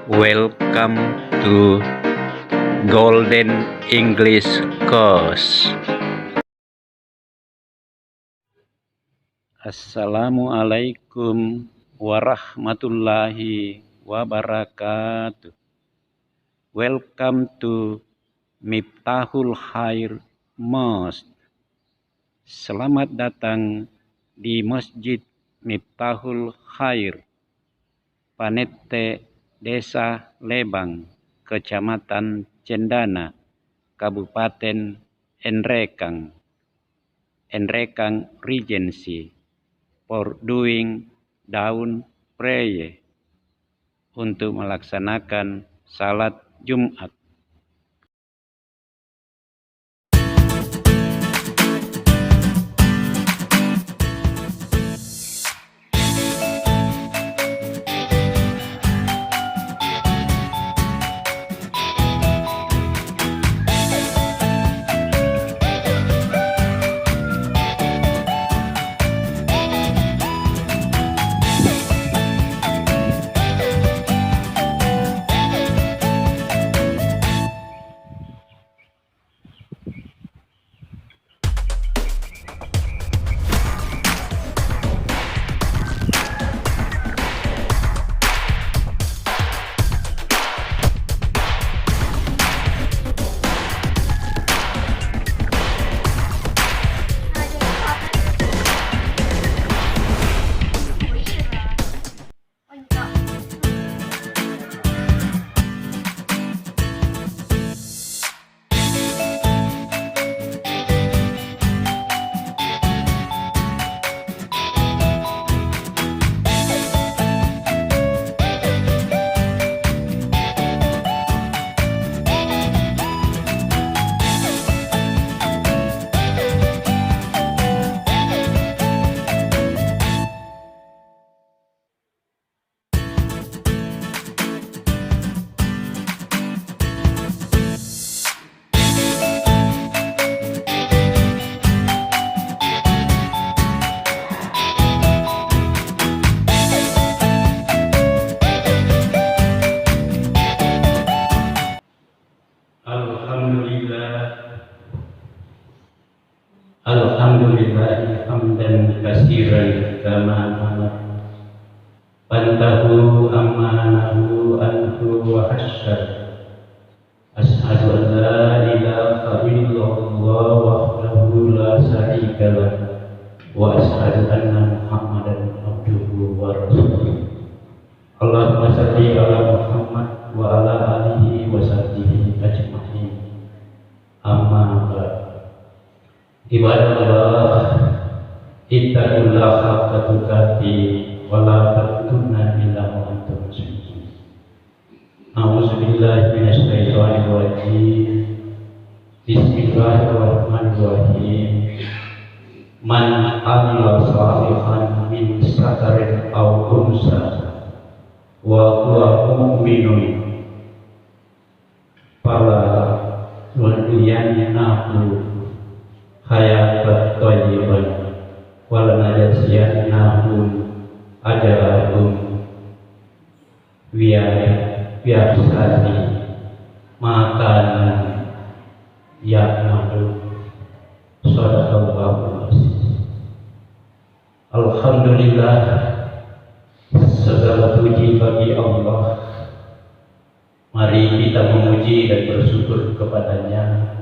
Welcome to Golden English Course. Assalamualaikum warahmatullahi wabarakatuh. Welcome to Miftahul Khair Mosque. Selamat datang di Masjid Miftahul Khair, Panette, Desa Lebang, Kecamatan Cendana, Kabupaten Enrekang Regency, for doing dawn prayer, untuk melaksanakan salat Jumat. Alhamdulillah hamdan katsiran kama amara pantahu amanahu anhu wa hasyar. Asyhadu an la ilaha illallah wahdahu la syarika lah wa asyhadu anna Muhammadan abduhu wa rasuluh. Allahumma shalli ala Muhammad wa ala alihi wa sahbihi ajma'in. Amma ba'd. Ibadallah, ittaqullaha haqqa tuqatih wa la tamutunna illa wa antum muslimun. A'udzubillahi minasy syaithanir rajim. Bismillahirrahmanirrahim. Man 'amila shalihan min dzakarin aw unsa wa huwa mu'minun fala nuhyiyannahu hayatan thayyiban wa lanajziyannahum ajrahum biahsani ma kanu ya'malun. Shadaqallahu azim. Alhamdulillah, segala puji bagi Allah. Mari kita memuji dan bersyukur kepadanya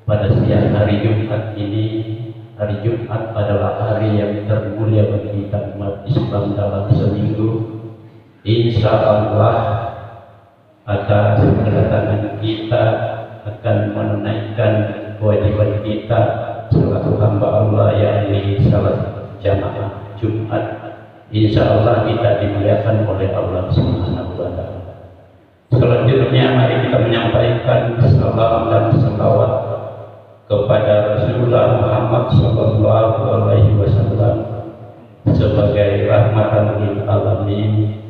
pada siang hari Jumat ini. Hari Jumat adalah hari yang termulia bagi kita umat Islam dalam seminggu. Insya Allah atas kedatangan kita akan menunaikan kewajiban kita selaku hamba Allah, yakni salat jamaah Jumat. Insya Allah kita dimuliakan oleh Allah Subhanahu wa Ta'ala. Selanjutnya mari kita menyampaikan salam dan salawat kepada Rasulullah Muhammad sallallahu alaihi wasallam sebagai rahmatan lil alamin,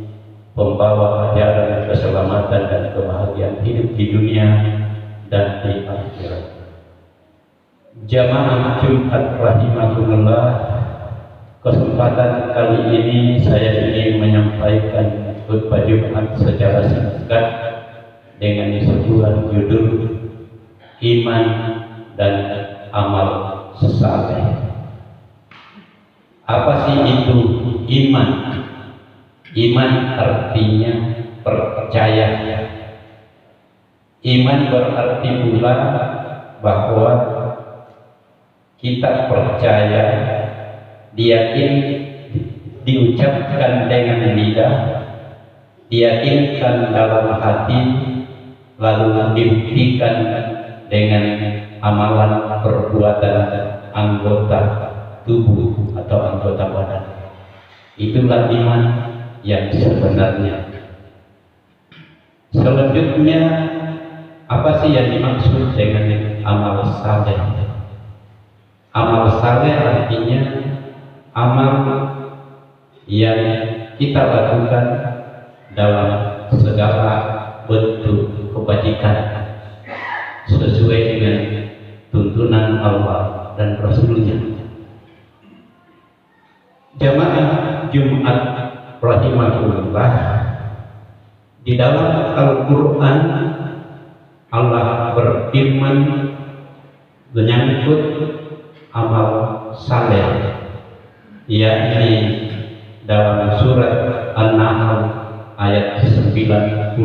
pembawa ajaran keselamatan dan kebahagiaan hidup di dunia dan di akhirat. Jamaah Jumat rahimakumullah, kesempatan kali ini saya ingin menyampaikan khutbah Jumat secara singkat dengan sebuah judul Iman dan Amal Saleh. Apa sih itu iman? Iman artinya percaya. Iman berarti pula bahwa kita percaya, diyakini, diucapkan dengan lidah, diyakinkan dalam hati, lalu dibuktikan dengan amalan perbuatan anggota tubuh atau anggota badan. Itulah iman yang sebenarnya. Selanjutnya, apa sih yang dimaksud dengan amal saleh? Amal saleh artinya amal yang kita lakukan dalam segala bentuk kebajikan sesuai dengan tuntunan Allah dan Rasulnya. Jamaah Jumat rahimahullah, di dalam Al-Quran Allah berfirman menyangkut amal saleh, yakni dalam surat An-Nahl ayat 97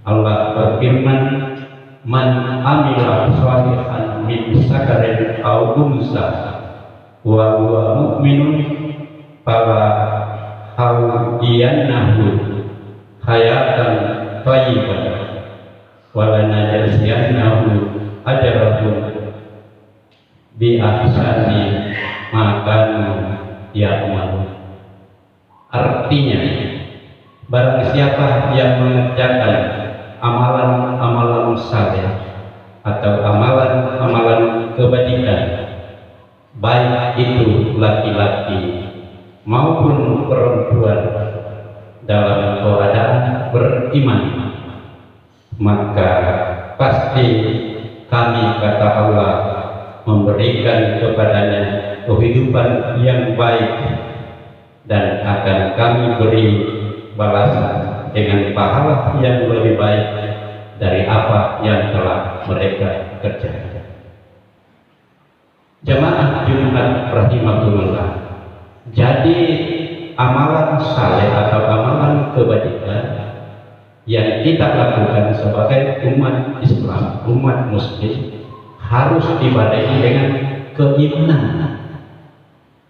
Allah berfirman, man amila shalihan min dzakarin aw unsa wa huwa mu'minun fala hawdiyannahu hayatan thayyibatan wa lanajziyannahu ajrahum bi ahsani ma kanu ya'malun. Artinya, barang siapa yang mengerjakan amalan-amalan saleh atau amalan-amalan kebajikan, baik itu laki-laki maupun perempuan, dalam keadaan beriman, maka pasti kami, kata Allah, memberikan kepadanya kehidupan yang baik dan akan kami beri balasan dengan pahala yang lebih baik dari apa yang telah mereka kerjakan. Jamaah Jumat rahimahullah, jadi amalan saleh atau amalan kebajikan yang kita lakukan sebagai umat Islam, umat Muslim, harus dibarengi dengan keimanan.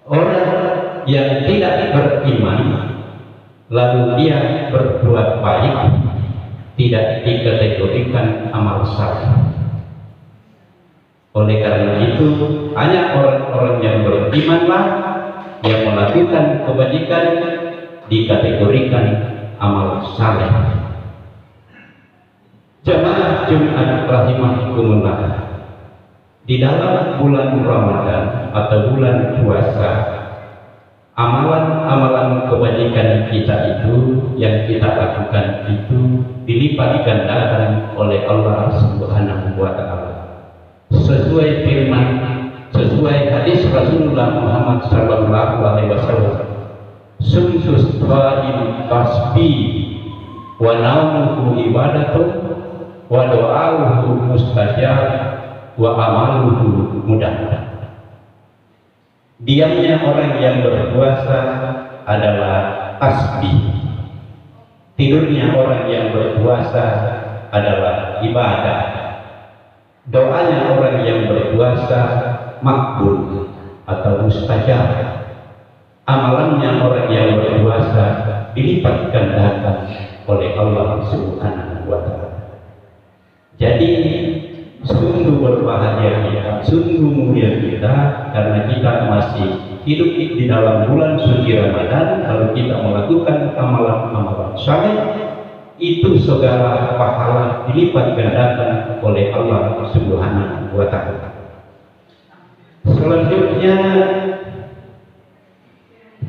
Orang yang tidak beriman lalu dia berbuat baik tidak dikategorikan amal saleh. Oleh karena itu, hanya orang-orang yang berimanlah yang melakukan kebajikan dikategorikan amal saleh. Jamaah Jumat rahimahkumullah, di dalam bulan Ramadan atau bulan puasa, amalan-amalan kebajikan kita itu yang kita lakukan itu dilipat gandakan oleh Allah Subhanahu wa Ta'ala, sesuai firman, sesuai hadis Rasulullah Muhammad sallallahu alaihi wasallam, sumsus qaim tasbih wa naumuhu ibadatun wa do'auhu mustajab wa amaluhu mudah. Diamnya orang yang berpuasa adalah tasbih, tidurnya orang yang berpuasa adalah ibadah, doanya orang yang berpuasa makbul atau mustajab, amalannya orang yang berpuasa dilipat gandakan oleh Allah Subhanahu wa Ta'ala. Jadi sungguh berbahagia kita, sungguh mulia kita, karena kita masih hidup di dalam bulan suci Ramadan, lalu kita melakukan amalan-amalan saleh, itu segala pahala dilipat gandakan oleh Allah Subhanahu wa Ta'ala. Selanjutnya,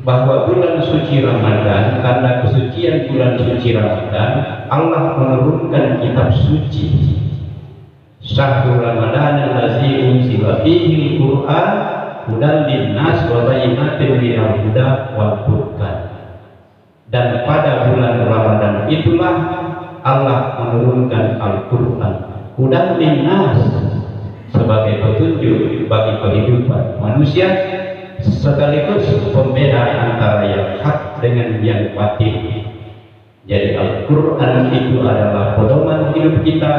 bahwa bulan suci Ramadan, karena kesucian bulan suci Ramadan, Allah menurunkan kitab suci. Syahrul Ramadan allazi unzila fihi al-Qur'an hudan lin-nas wa bayyinatin minal huda wal furqan. Dan pada bulan Ramadan itulah Allah menurunkan Al-Quran hudan linnas, sebagai petunjuk bagi kehidupan manusia, sekaligus pembeda antara yang hak dengan yang batil. Jadi Al-Quran itu adalah pedoman hidup kita,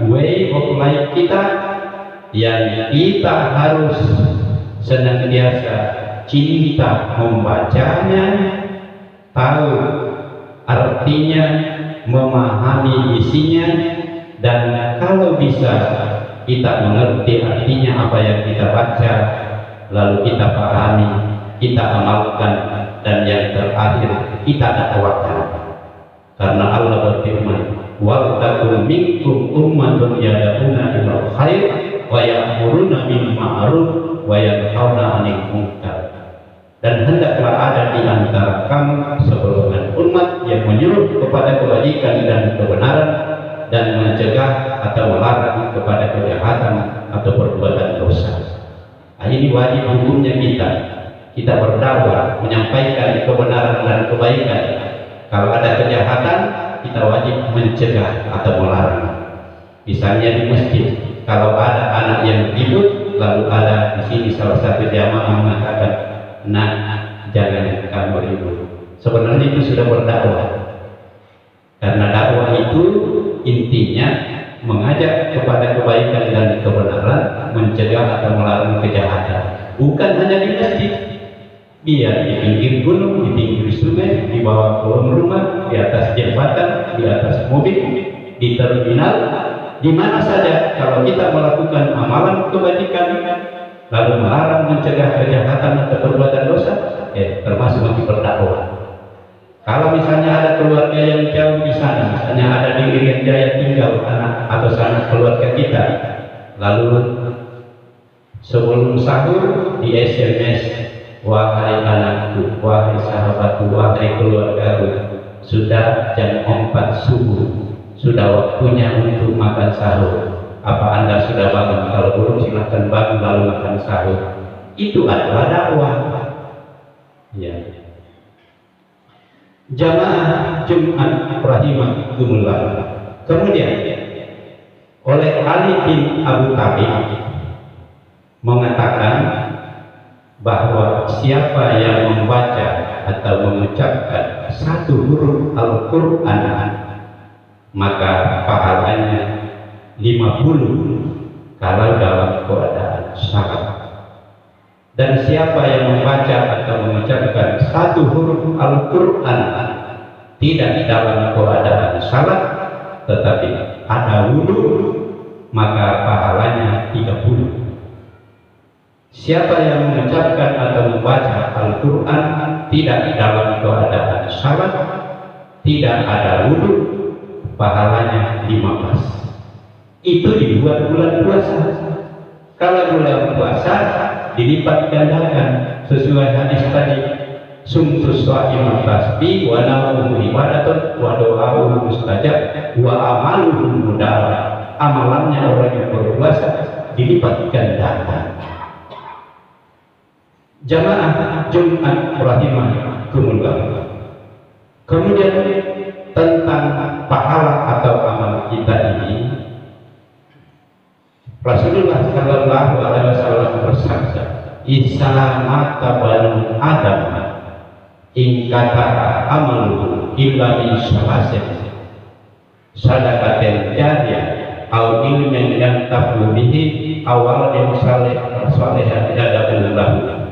way of life kita, yang kita harus senantiasa cinta membacanya, tahu artinya, memahami isinya, dan kalau bisa kita mengerti artinya apa yang kita baca, lalu kita pahami, kita amalkan, dan yang terakhir kita dakwakan. Karena Allah berfirman, "Wal takum minkum ummatun yad'una ilal khair wa ya'muruna bil ma'ruf wa yanhauna 'anil munkar." Dan hendaklah ada di antara kamu segolongan umat yang menyuruh kepada kebajikan dan kebenaran, dan mencegah atau melarang kepada kejahatan atau perbuatan dosa. Nah, ini wajib hukumnya kita berdakwah, menyampaikan kebenaran dan kebaikan. Kalau ada kejahatan, kita wajib mencegah atau melarang. Misalnya di masjid, kalau ada anak yang ribut, lalu ada di sini salah satu jamaah mengatakan, "Nah, jangan kamu ribut." Sebenarnya itu sudah berdakwah. Karena dakwah itu intinya mengajak kepada kebaikan dan kebenaran, mencegah atau melarang kejahatan. Bukan hanya di masjid, biar di pinggir gunung, di pinggir sungai, di bawah kolong rumah, di atas jembatan, di atas mobil, di terminal, di mana saja. Kalau kita melakukan amalan kebajikan lalu melarang, mencegah kejahatan atau perbuatan dosa, termasuk masih berdakwah. Kalau misalnya ada keluarga yang jauh di sana, misalnya ada di Irian Jaya tinggal anak atau sanak keluarga kita, lalu sebelum sahur di SMS, "Wahai anakku, wahai sahabatku, wahai keluargaku, sudah jam 4 subuh, sudah waktunya untuk makan sahur. Apa Anda sudah bangun? Kalau belum silahkan bangun lalu makan sahur." Itu adalah dakwah. Ya. Jamaah Jumat rahimakumullah. Kemudian oleh Ali bin Abu Thalib mengatakan bahwa siapa yang membaca atau mengucapkan satu huruf Al-Quran, maka pahalanya 50 kalau dalam keadaan salat. Dan siapa yang membaca atau mengucapkan satu huruf Al-Quran tidak dalam keadaan salat tetapi ada wudu, maka pahalanya 30. Siapa yang mengucapkan atau membaca Al-Quran tidak dalam keadaan salat, tidak ada wudu, pahalanya 15. Itu di bulan puasa. Kalau bulan puasa dilipat gandakan sesuai hadis tadi, "Sumtus shaiman tasbih wa naumu ibadatun wa doa'uhu mustajab wa amaluhu mudawam." Amalannya orang yang berpuasa dilipat gandakan. Jamaah Jumat rahimakumullah. Kemudian tentang pahala atau amal kita ini, Rasulullah Shallallahu Alaihi Wasallam bersabda, "Isa mata banu Adam, ingkata amaluhu illa min syalasin, sadaqatin jariyah, au ilmin yang tabu bihi, awal yang saleh jadabul lahu."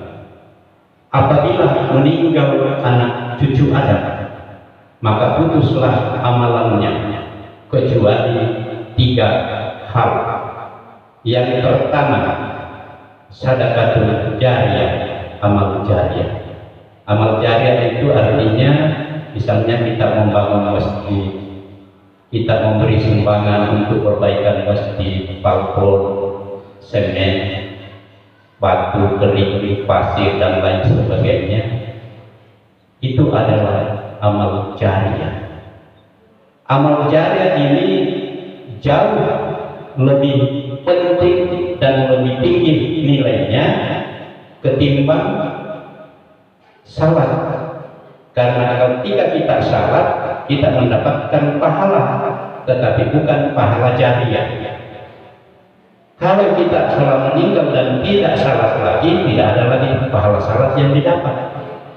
Apabila meninggal anak cucu Adam, maka putuslah amalannya kecuali 3 hal. Yang pertama, sedekahul jariyah, amal jariyah. Amal jariyah itu artinya misalnya kita membangun masjid, kita memberi sumbangan untuk perbaikan masjid, balkon, semen, batu, kerikil, pasir, dan lain sebagainya. Itu adalah amal jariyah. Amal jariyah ini jauh lebih penting dan lebih tinggi nilainya ketimbang salat. Karena ketika kita salat, kita mendapatkan pahala, tetapi bukan pahala jariah. Kalau kita salat meninggal dan tidak salat lagi, tidak ada lagi pahala salat yang didapat.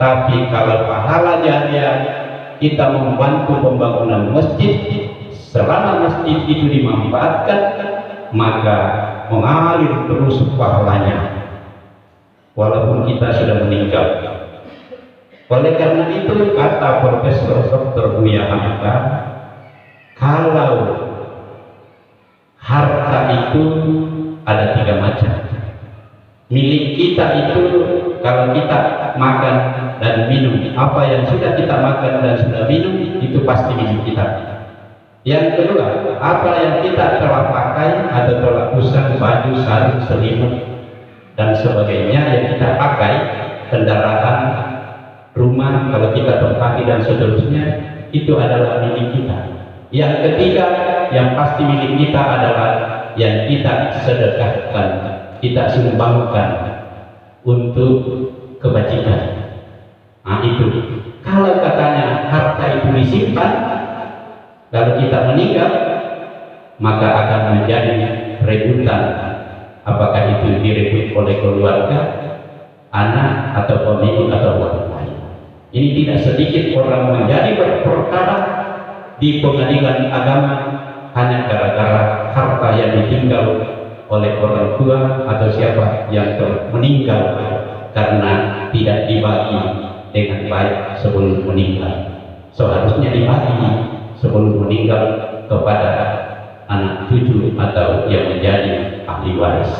Tapi kalau pahala jariah, kita membantu pembangunan masjid, selama masjid itu dimanfaatkan, maka mengalir terus pahalanya walaupun kita sudah meninggal. Oleh karena itu kata Profesor Dr. Buya Hamka, kalau harta itu ada 3 macam. Milik kita itu kalau kita makan dan minum, apa yang sudah kita makan dan sudah minum itu pasti milik kita. Yang kedua, apa yang kita telah pakai atau telah usang, baju, sarung, selimut dan sebagainya yang kita pakai, kendaraan, rumah, kalau kita tempati dan seterusnya, itu adalah milik kita. Yang ketiga, yang pasti milik kita adalah yang kita sedekahkan, kita sumbangkan untuk kebajikan. Nah itu, kalau katanya harta itu disimpan, lalu kita meninggal, maka akan menjadi rebutan. Apakah itu direbut oleh keluarga, anak, atau pemilik, atau orang lain. Ini tidak sedikit orang menjadi berperkara di pengadilan agama hanya gara-gara harta yang ditinggal oleh orang tua atau siapa yang meninggal karena tidak dibagi dengan baik sebelum meninggal. Seharusnya dibagi sebelum meninggal kepada anak cucu atau yang menjadi ahli waris.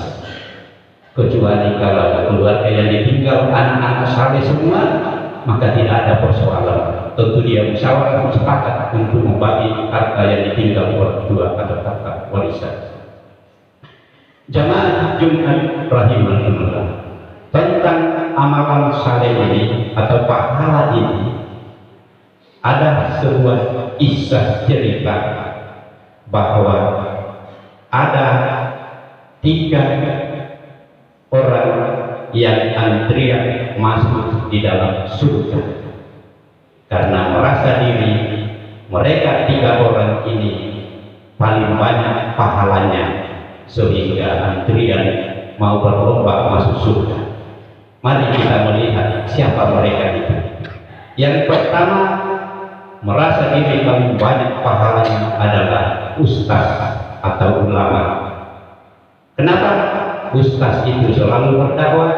Kecuali kalau keluarga yang ditinggal anak-anak saleh semua, maka tidak ada persoalan. Tentu dia musyawarah sepakat untuk membagi harta yang ditinggal orang tua atau harta warisan. Jamaah Jumat rahimahullah, tentang amalan saleh ini atau pahala ini ada sebuah kisah cerita bahwa ada 3 orang yang antrian masuk di dalam surga karena merasa diri mereka 3 orang ini paling banyak pahalanya sehingga antrian mau berlomba masuk surga. Mari kita melihat siapa mereka itu. Yang pertama, merasa diri paling banyak pahalanya adalah ustaz atau ulama. Kenapa? Ustaz itu selalu berdakwah,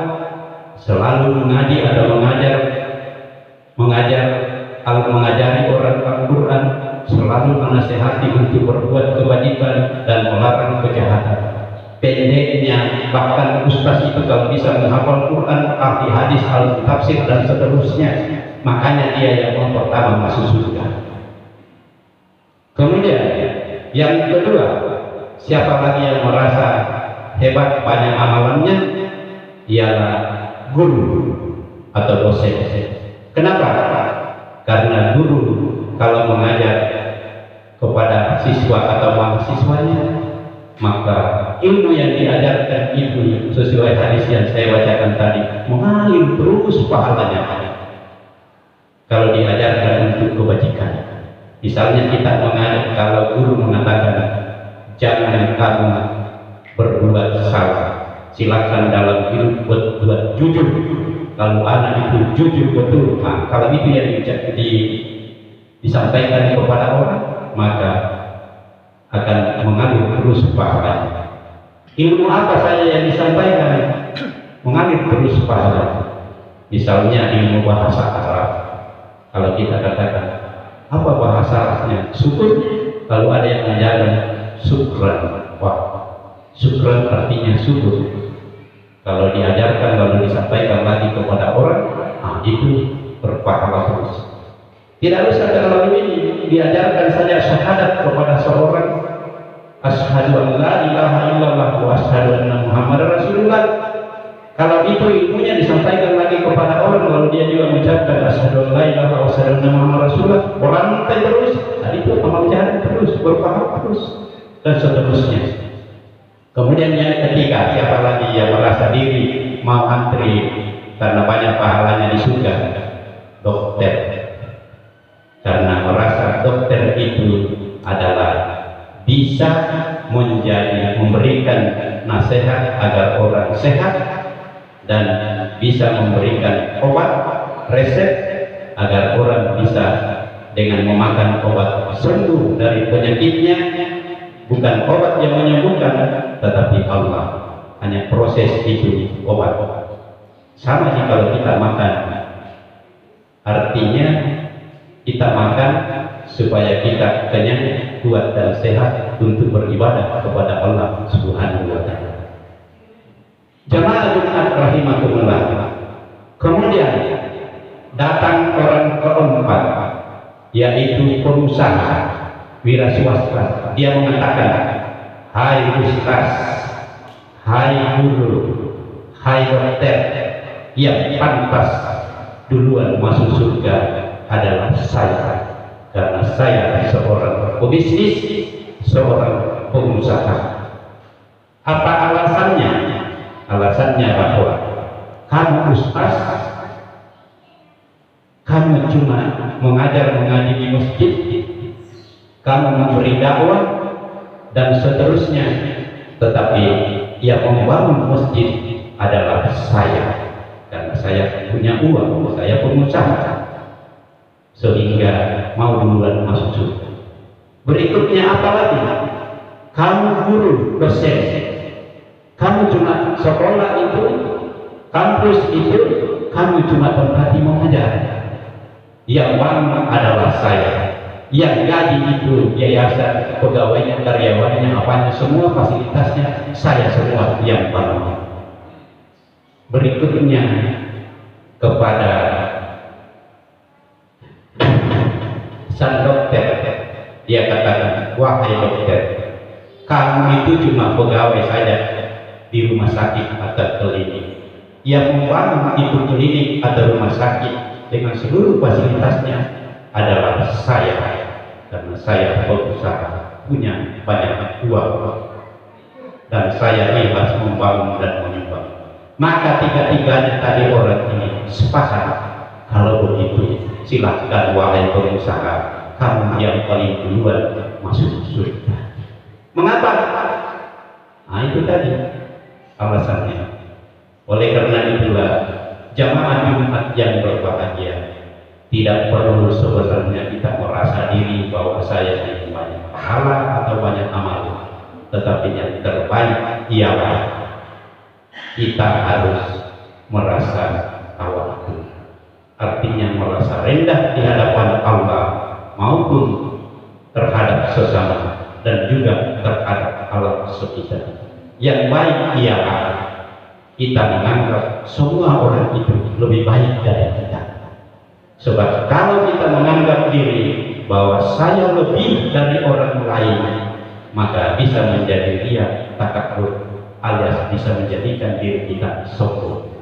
selalu mengaji atau mengajari orang Al-Quran, selalu menasihati untuk berbuat kebajikan dan melarang kejahatan. Pendeknya, bahkan ustaz itu kalau bisa menghafal Quran, ahli hadis, ahli tafsir dan seterusnya, makanya dia yang pertama masuk surga. Kemudian yang kedua, siapa lagi yang merasa hebat banyak amalannya? Ialah guru atau dosen. Kenapa? Karena guru kalau mengajar kepada siswa atau mahasiswanya, maka ilmu yang diajarkan itu sesuai hadis yang saya bacakan tadi mengalir terus pahalanya. Kalau diajarkan untuk kebajikan, misalnya kita mengajar, kalau guru mengatakan jangan kamu berbuat salah, silakan dalam hidup berbuat jujur. Kalau anak itu jujur betul, nah, kalau itu yang disampaikan kepada orang, maka akan mengalir terus pahala. Ilmu apa saja yang disampaikan mengalir terus pahala. Misalnya ilmu bahasa Arab, kalau kita katakan apa bahasa Arabnya? Syukur. Kalau ada yang mengajarkan syukran, wah, syukran artinya syukur. Kalau diajarkan lalu disampaikan lagi kepada orang, nah itu berpahala terus. Tidak usah terlalu ini diajarkan saja syahadat kepada seorang, asyhadu an la ilaha illallah wa asyhadu anna muhammadar rasulullah. Kalau itu ilmunya disampaikan lagi kepada orang, lalu dia juga mengucapkan asyhadu an la ilaha wa asyhadu anna muhammadar rasulullah, orang terus, tadi itu amal jahat terus, berpahala terus dan seterusnya. Kemudian yang ketiga, siapa lagi yang merasa diri mau antri karena banyak pahalanya di surga? Dokter. karena merasa dokter itu adalah bisa memberikan nasihat agar orang sehat dan bisa memberikan obat resep agar orang bisa dengan memakan obat sembuh dari penyakitnya. Bukan obat yang menyembuhkan, tetapi Allah, hanya proses itu obat. Sama sih kalau kita makan, artinya kita makan supaya kita kenyang, kuat dan sehat untuk beribadah kepada Allah Subhanahu wa Ta'ala. Jamaah Jumat rahimakumullah. Kemudian datang orang keempat, yaitu pengusaha wira swasta. Dia mengatakan, hai ustaz, hai guru, hai dokter, yang pantas duluan masuk surga adalah saya, karena saya seorang pebisnis, seorang pengusaha. Apa alasannya? Alasannya bahwa kamu ustaz, kamu cuma mengaji di masjid, kamu memberi dakwah dan seterusnya, tetapi yang membangun masjid adalah saya, karena saya punya uang, saya pengusaha, sehingga mau duluan masuk surga. Berikutnya apa lagi? Kamu guru, dosen, kamu cuma sekolah itu, kampus itu, kamu cuma tempat mengajar. Yang bangun adalah saya, yang gaji itu yayasan, pegawainya, karyawannya, apanya, semua fasilitasnya saya semua yang bangun. Berikutnya kepada sang dokter, dia katakan, wahai dokter, kamu itu cuma pegawai saja di rumah sakit atau klinik. Yang membangun itu klinik atau rumah sakit dengan seluruh fasilitasnya adalah saya, karena saya pengusaha, punya banyak uang, dan saya ikhlas membangun dan menyumbang. Maka tiga-tiganya tadi orang ini sepakat, kalau begitu silakan wahai pengusaha, kamu yang paling duluan masuk surga. Mengapa? Nah itu tadi alasannya. Oleh karena itulah jamaah Jumat yang berbahagia, tidak perlu sebenarnya kita merasa diri bahwa saya ini banyak pahala atau banyak amal, tetapi yang terbaik ialah kita harus merasa tawakal, artinya merasa rendah di hadapan Allah maupun terhadap sesama dan juga terhadap alam sekitar. Yang baik ialah kita menganggap semua orang itu lebih baik dari kita. Sebab kalau kita menganggap diri bahwa saya lebih dari orang lain, maka bisa menjadi riya, takabur, alias bisa menjadikan diri kita sombong.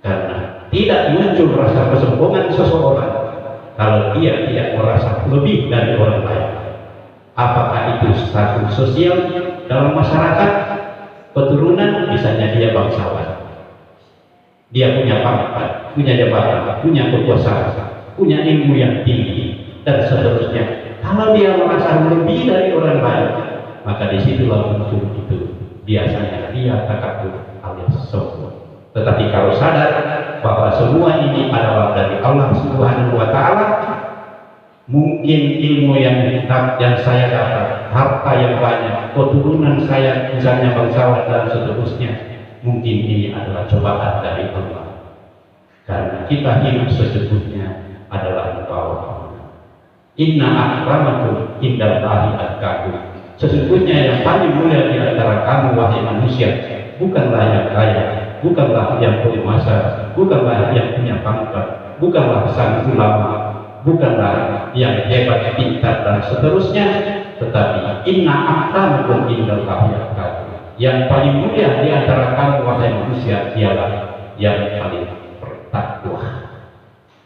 Karena tidak muncul rasa kesombongan seseorang kalau dia tidak merasa lebih dari orang lain. Apakah itu status sosial dalam masyarakat, keturunan, misalnya dia bangsawan, dia punya pangkat, punya jabatan, punya kekuasaan, punya ilmu yang tinggi, dan seterusnya. Kalau dia merasa lebih dari orang lain, maka disitulah muncul itu biasanya dia takabur alias sombong. Tetapi kalau sadar bahwa semua ini adalah dari Allah Subhanahu wa Ta'ala, mungkin ilmu yang saya dapat, harta yang banyak, keturunan saya misalnya bangsawan dan seterusnya, mungkin ini adalah cobaan dari Allah. Karena kita hidup sesungguhnya adalah di bawah Allah. Inna akramakum indallahi atqakum. Sesungguhnya yang paling mulia di antara kamu wahai manusia, bukanlah yang kaya, bukanlah yang penguasa, bukanlah yang punya pangkat, bukanlah sang ulama, bukanlah yang hebat, pintar dan seterusnya, tetapi inna akramakum indallahi atqakum. Yang paling mulia di antara kamu wahai manusia ialah yang paling bertakwa.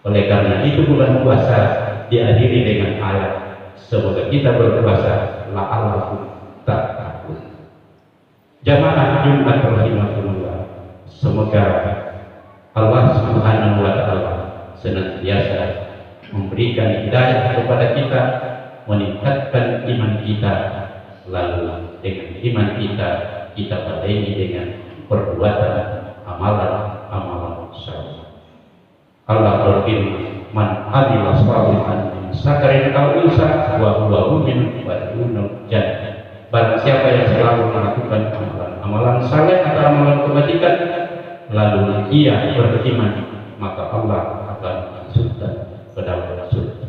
Oleh karena itu bulan puasa diakhiri dengan ayat, semoga kita berpuasa la'allakum tattaqun. Jamaah Jumat rahimakumullah, semoga Allah Subhanahu wa Ta'ala senantiasa memberikan hidayah kepada kita, meningkatkan iman kita, lalu dengan iman kita badai dengan perbuatan amalan saleh. Allah berfirman, "Man amila shalihan min dzakarin aw unsa wa huwa mu'minun falyu'minhu jannah." Barang siapa yang selalu melakukan amalan saleh atau amalan kebajikan, lalu ia beriman, maka Allah akan masukkan ke dalam surga.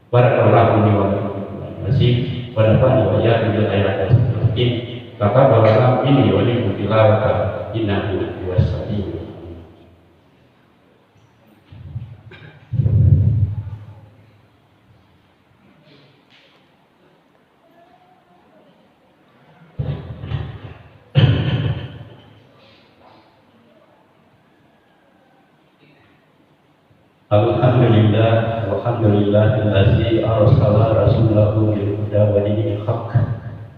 Barakallahu li wa lakum wa nafa'ani wa iyyakum bil ayati hakim. Kata bahwa ini wali tilawata innahu huwas-sami'ul. Alhamdulillah, walhamdulillahillazi arsala rasulahu bil huda wa dinil haqq.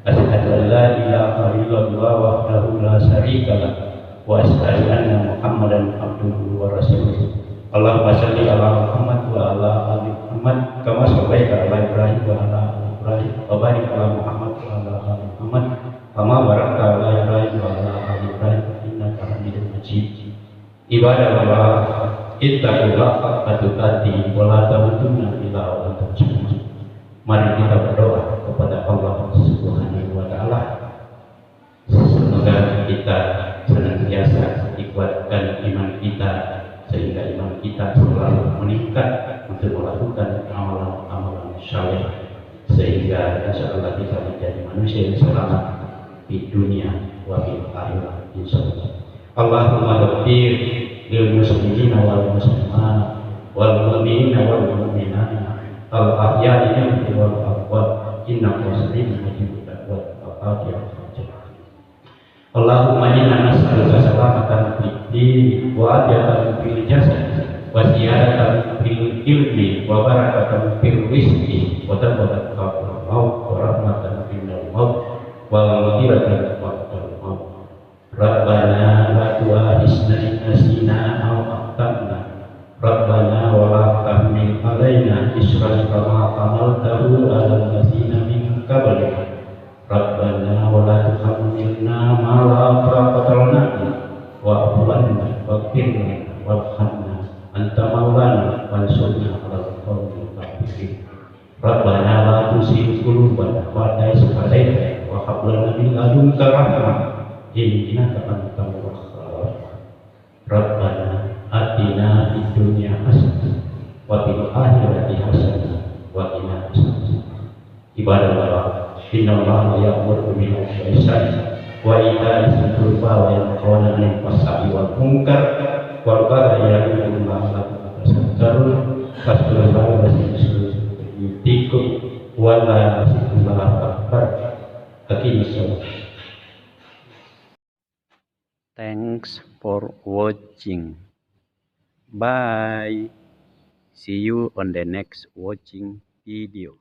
Asyhadu an la ilaha illallah wahdahu la syarika lah wa asyhadu anna Muhammadan abduhu wa rasuluh. Allahumma shalli ala Muhammad wa ala ali Muhammad kama shallaita ala Ibrahim wa ala ali Ibrahim wa barik ala Muhammad wa ala ali Muhammad kama barakta ala Ibrahim wa ala ali Ibrahim innaka Hamidum Majid. Ibadallah, ittaqullah haqqa tuqatih wa la tamutunna illa wa antum muslimun. Mari kita berdoa kepada Allah Subhanahu wa taala. Semoga kita senantiasa dikuatkan iman kita sehingga iman kita selalu meningkat untuk melakukan amalan-amalan saleh, sehingga insyaallah kita menjadi manusia yang selamat di dunia wa fil akhirah insyaallah. Allahumma ghfir lil muslimina wal muslimat wal mu'minina wal mu'minat al ahya'i minhum wal amwat innaka sami'un mujibud da'wat al-fatihah. Allahumma inna nas'aluka salamatan fid din wa afiyatan fil jasad wa ziyadatan fil ilmi wa barakatan fil rizqi wa tawbatan qabla maut wa rahmatan minal maut wa maghfiratan ba'dal maut. Rabbana la tu'akhidhna in nasina aw akhtana. Rabbana wa la tahmil alaina isran kama hamaltahu 'alal ladzina min qablina. Rabbana wa la tuhammilna ma la taqata lana wa'fu 'anna waghfir lana warhamna anta maulana wansurna 'alal qawmil kafirin. Rabbana la tuzigh qulubana ba'da idh hadaytana wa hab lana min ladunka rahmah innaka antal wahhab. Rabbana atina fid dunya hasanah wa fil akhirati hasanah wa qina adzabannar. Ibadallah, innallaha ya'muru bil 'adli wal ihsani wa ita'i dzil qurba wa yanhauna 'anil fahsya'i wal munkar wal baghi ya'idukum la'allakum tadhakkarun. Fasbiru yutikum wa la yasikullahu akbar. Aqimus shalah. Thanks for watching. Bye. See you on the next watching video.